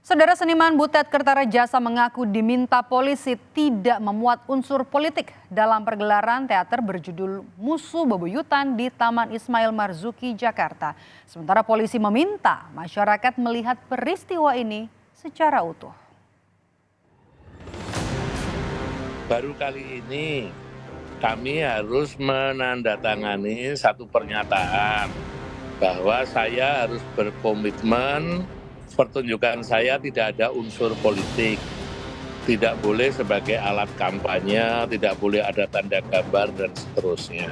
Saudara seniman Butet Kertarejasa mengaku diminta polisi tidak memuat unsur politik dalam pergelaran teater berjudul Musuh Bebuyutan di Taman Ismail Marzuki, Jakarta. Sementara polisi meminta masyarakat melihat peristiwa ini secara utuh. Baru kali ini kami harus menandatangani satu pernyataan bahwa saya harus berkomitmen. Pertunjukan saya tidak ada unsur politik, tidak boleh sebagai alat kampanye, tidak boleh ada tanda gambar dan seterusnya.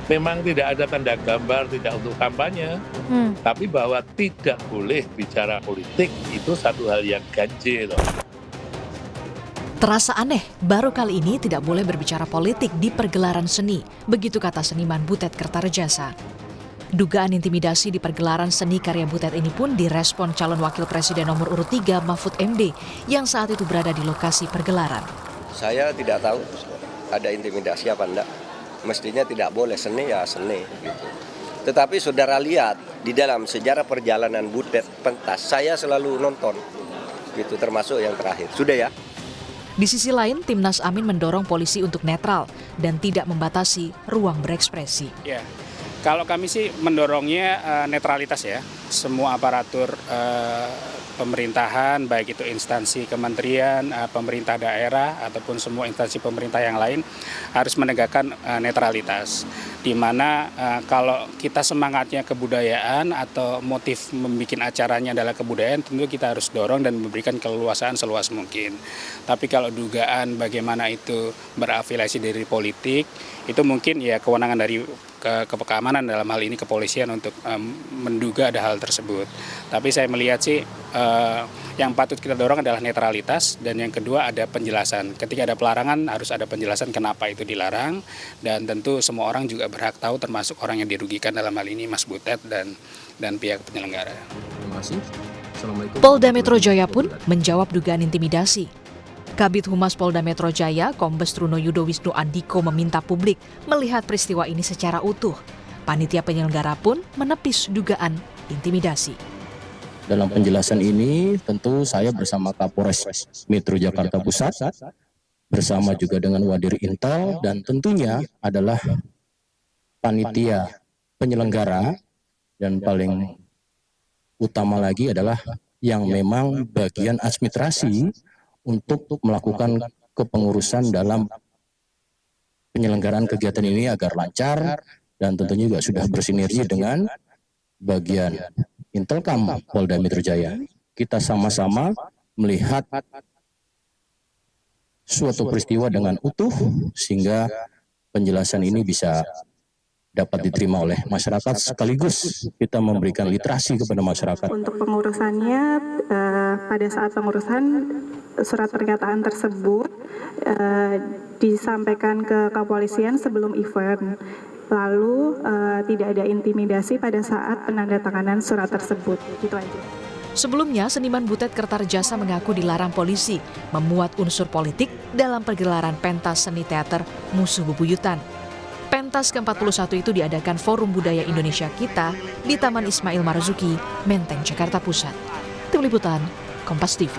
Memang tidak ada tanda gambar, tidak untuk kampanye, tapi bahwa tidak boleh bicara politik itu satu hal yang ganjil. Terasa aneh, baru kali ini tidak boleh berbicara politik di pergelaran seni, begitu kata seniman Butet Kertarejasa. Dugaan intimidasi di pergelaran seni karya Butet ini pun direspon calon wakil presiden nomor urut 3 Mahfud MD yang saat itu berada di lokasi pergelaran. Saya tidak tahu ada intimidasi apa enggak. Mestinya tidak boleh, seni ya seni gitu. Tetapi saudara lihat di dalam sejarah perjalanan Butet pentas saya selalu nonton gitu, termasuk yang terakhir. Sudah ya. Di sisi lain, Timnas Amin mendorong polisi untuk netral dan tidak membatasi ruang berekspresi. Ya. Kalau kami sih mendorongnya netralitas ya, semua aparatur pemerintahan, baik itu instansi kementerian, pemerintah daerah, ataupun semua instansi pemerintah yang lain harus menegakkan netralitas. Di mana kalau kita semangatnya kebudayaan atau motif membuat acaranya adalah kebudayaan, tentu kita harus dorong dan memberikan keleluasaan seluas mungkin. Tapi kalau dugaan bagaimana itu berafiliasi dari politik, itu mungkin ya kewenangan dari keamanan dalam hal ini kepolisian untuk menduga ada hal tersebut. Tapi saya melihat sih yang patut kita dorong adalah netralitas, dan yang kedua ada penjelasan. Ketika ada pelarangan harus ada penjelasan kenapa itu dilarang, dan tentu semua orang juga berhak tahu, termasuk orang yang dirugikan dalam hal ini Mas Butet dan pihak penyelenggara. Terima kasih. Assalamualaikum. Polda Metro Jaya pun menjawab dugaan intimidasi. Kabid Humas Polda Metro Jaya, Kombes Truno Yudo Wisnu Andiko meminta publik melihat peristiwa ini secara utuh. Panitia penyelenggara pun menepis dugaan intimidasi. Dalam penjelasan ini tentu saya bersama Kapolres Metro Jakarta Pusat, bersama juga dengan Wadir Intel, dan tentunya adalah panitia penyelenggara, dan paling utama lagi adalah yang memang bagian administrasi untuk melakukan kepengurusan dalam penyelenggaraan kegiatan ini agar lancar, dan tentunya juga sudah bersinergi dengan bagian Intelkam Polda Metro Jaya. Kita sama-sama melihat suatu peristiwa dengan utuh sehingga penjelasan ini bisa dapat diterima oleh masyarakat, sekaligus kita memberikan literasi kepada masyarakat. Untuk pengurusannya, pada saat pengurusan surat pernyataan tersebut disampaikan ke kepolisian sebelum event. Lalu tidak ada intimidasi pada saat penandatanganan surat tersebut. Gitu aja. Sebelumnya, seniman Butet Kertarejasa mengaku dilarang polisi memuat unsur politik dalam pergelaran pentas seni teater Musuh Bebuyutan. Pentas ke-41 itu diadakan Forum Budaya Indonesia Kita di Taman Ismail Marzuki, Menteng, Jakarta Pusat. Tim Liputan, Kompas TV.